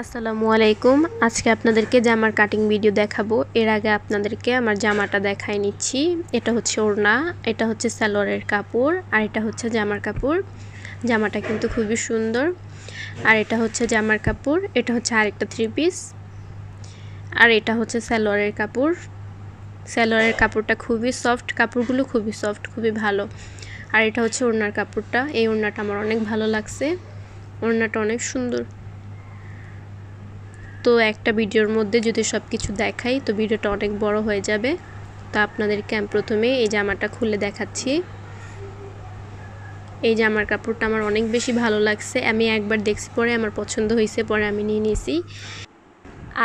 আসসালামু আলাইকুম। আজকে আপনাদেরকে জামার কাটিং ভিডিও দেখাবো। এর আগে আপনাদেরকে আমার জামাটা দেখাই নিচ্ছি। এটা হচ্ছে ওড়না, এটা হচ্ছে সালোয়ারের কাপড়, আর এটা হচ্ছে জামার কাপড়। জামাটা কিন্তু খুবই সুন্দর। আর এটা হচ্ছে জামার কাপড়, এটা হচ্ছে আরেকটা থ্রি পিস। আর এটা হচ্ছে সালোয়ারের কাপড়। সালোয়ারের কাপড়টা খুবই সফট, কাপড়গুলো খুবই সফট, খুবই ভালো। আর এটা হচ্ছে ওড়নার কাপড়টা। এই ওড়নাটা আমার অনেক ভালো লাগছে। ওড়নাটা অনেক সুন্দর। তো একটা ভিডিওর মধ্যে যদি সব কিছু দেখাই তো ভিডিওটা অনেক বড় হয়ে যাবে। তো আপনাদেরকে আমি প্রথমে এই জামাটা খুলে দেখাচ্ছি। এই জামার কাপড়টা আমার অনেক বেশি ভালো লাগছে। আমি একবার দেখছি, পরে আমার পছন্দ হয়েছে, পরে আমি নিয়ে নিয়েছি।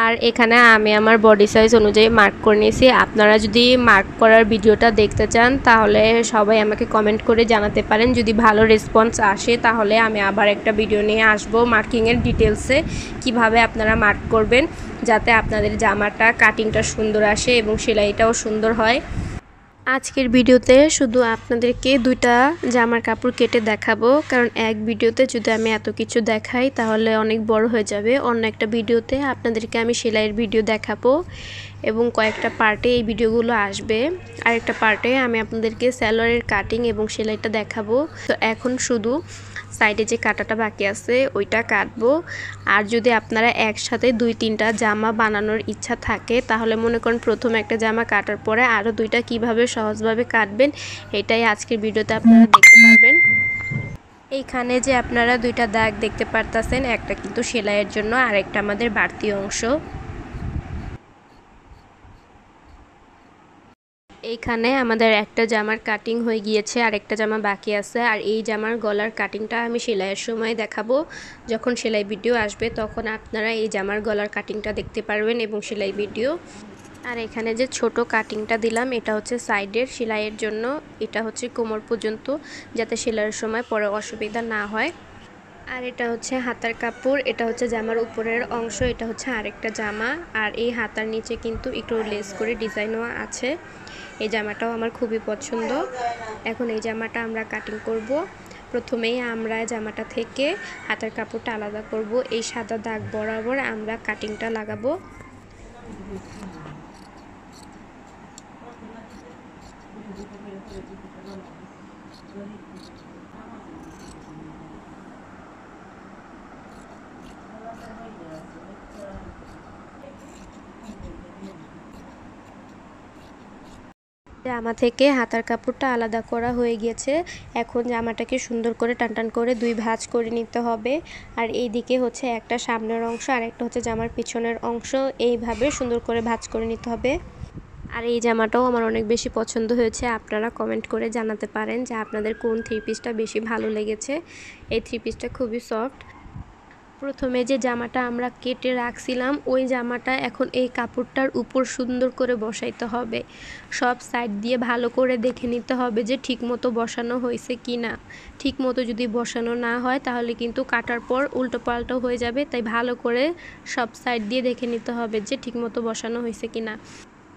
আর এখানে আমি আমার বডি সাইজ অনুযায়ী মার্ক করে নিয়েছি। আপনারা যদি মার্ক করার ভিডিওটা দেখতে চান তাহলে সবাই আমাকে কমেন্ট করে জানাতে পারেন। যদি ভালো রেসপন্স আসে তাহলে আমি আবার একটা ভিডিও নিয়ে আসবো মার্কিংয়ের ডিটেলসে, কিভাবে আপনারা মার্ক করবেন যাতে আপনাদের জামাটা কাটিংটা সুন্দর আসে এবং সেলাইটাও সুন্দর হয়। আজকের ভিডিওতে শুধু আপনাদেরকে দুইটা জামার কাপড় কেটে দেখাবো, কারণ এক ভিডিওতে যদি আমি এত কিছু দেখাই তাহলে অনেক বড় হয়ে যাবে। অন্য একটা ভিডিওতে আপনাদেরকে আমি সেলাইয়ের ভিডিও দেখাবো এবং কয়েকটা পার্টে এই ভিডিওগুলো আসবে। আরেকটা পার্টে আমি আপনাদেরকে সালোয়ারের কাটিং এবং সেলাইটা দেখাবো। তো এখন শুধু সাইডে যে কাটাটা বাকি আছে ওইটা কাটবো। আর যদি আপনারা একসাথে 2-3টা জামা বানানোর ইচ্ছা থাকে তাহলে মনে করেন প্রথমে একটা জামা কাটার পরে আরও দুইটা কিভাবে সহজভাবে কাটবেন এটাই আজকের ভিডিওতে আপনারা দেখতে পারবেন। এইখানে যে আপনারা দুইটা দাগ দেখতে পারতেছেন, একটা কিন্তু সেলাইয়ের জন্য আর একটা আমাদের বাড়তি অংশ। এইখানে আমাদের একটা জামার কাটিং হয়ে গিয়েছে, আর একটা জামা বাকি আছে। আর এই জামার গলার কাটিংটা আমি সেলাইয়ের সময় দেখাবো। যখন সেলাই ভিডিও আসবে তখন আপনারা এই জামার গলার কাটিংটা দেখতে পারবেন এবং সেলাই ভিডিও। আর এখানে যে ছোট কাটিংটা দিলাম এটা হচ্ছে সাইডের সেলাইয়ের জন্য। এটা হচ্ছে কোমর পর্যন্ত, যাতে সেলাইয়ের সময় পরে অসুবিধা না হয়। আর এটা হচ্ছে হাতার কাপড়, এটা হচ্ছে জামার উপরের অংশ, এটা হচ্ছে আরেকটা জামা। আর এই হাতার নিচে কিন্তু একটু লেস করে ডিজাইনও আছে। এই জামাটাও আমার খুবই পছন্দ। এখন এই জামাটা আমরা কাটিং করব। প্রথমেই আমরা জামাটা থেকে হাতার কাপড়টা আলাদা করব। এই সাদা দাগ বরাবর আমরা কাটিংটা লাগাবো। জামা থেকে হাতার কাপড়টা আলাদা করা হয়ে গিয়েছে। এখন জামাটাকে সুন্দর করে টানটান করে দুই ভাঁজ করে নিতে হবে। আর এই দিকে হচ্ছে একটা সামনের অংশ আর একটা হচ্ছে জামার পিছনের অংশ, এইভাবে সুন্দর করে ভাঁজ করে নিতে হবে। আর এই জামাটাও আমার অনেক বেশি পছন্দ হয়েছে। আপনারা কমেন্ট করে জানাতে পারেন যে আপনাদের কোন থ্রি পিসটা বেশি ভালো লেগেছে। এই থ্রি পিসটা খুবই সফট। প্রথমে যে জামাটা আমরা কেটে রাখছিলাম ওই জামাটা এখন এই কাপড়টার উপর সুন্দর করে বসাইতে হবে। সব সাইড দিয়ে ভালো করে দেখে নিতে হবে যে ঠিকমতো বসানো হয়েছে কি না। ঠিকমতো যদি বসানো না হয় তাহলে কিন্তু কাটার পর উল্টো পাল্টো হয়ে যাবে। তাই ভালো করে সব সাইড দিয়ে দেখে নিতে হবে যে ঠিকমতো বসানো হয়েছে কি না।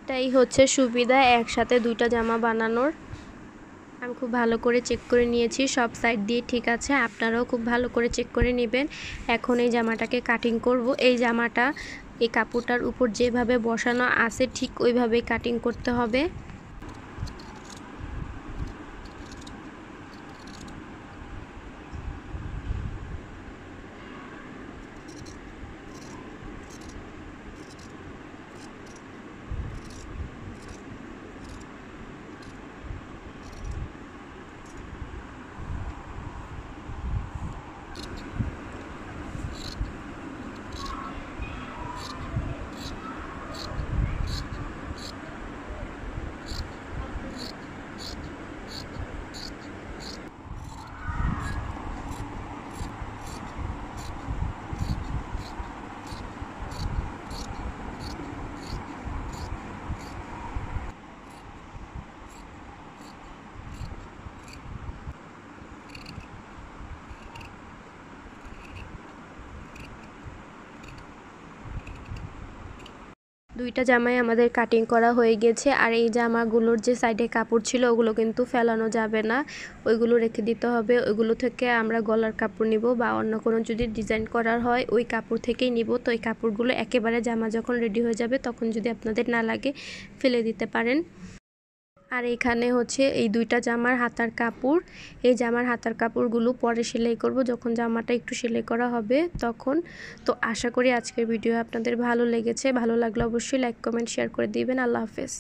এটাই হচ্ছে সুবিধা একসাথে দুইটা জামা বানানোর। আমি খুব ভালো করে চেক করে নিয়েছি, সব সাইড দিয়ে ঠিক আছে। আপনারাও খুব ভালো করে চেক করে নেবেন। এখন এই জামাটাকে কাটিং করব। এই জামাটা এই কাপড়টার উপর যেভাবে বসানো আছে ঠিক ওইভাবেই কাটিং করতে হবে। দুইটা জামাই আমাদের কাটিং করা হয়ে গেছে। আর এই জামাগুলোর যে সাইডে কাপড় ছিল ওগুলো কিন্তু ফেলানো যাবে না, ওইগুলো রেখে দিতে হবে। ওইগুলো থেকে আমরা গলার কাপড় নিব বা অন্য কোনো যদি ডিজাইন করার হয় ওই কাপড় থেকেই নিব। তো এই কাপড়গুলো একেবারে জামা যখন রেডি হয়ে যাবে তখন যদি আপনাদের না লাগে ফেলে দিতে পারেন। আর এখানে হচ্ছে এই দুইটা জামার হাতার কাপড়, এই জামার হাতার কাপড়গুলো পরে সেলাই করব যখন জামাটা একটু সেলাই করা হবে তখন। তো আশা করি আজকের ভিডিও আপনাদের ভালো লেগেছে, ভালো লাগলে অবশ্যই লাইক কমেন্ট শেয়ার করে দিবেন। আল্লাহ হাফেজ।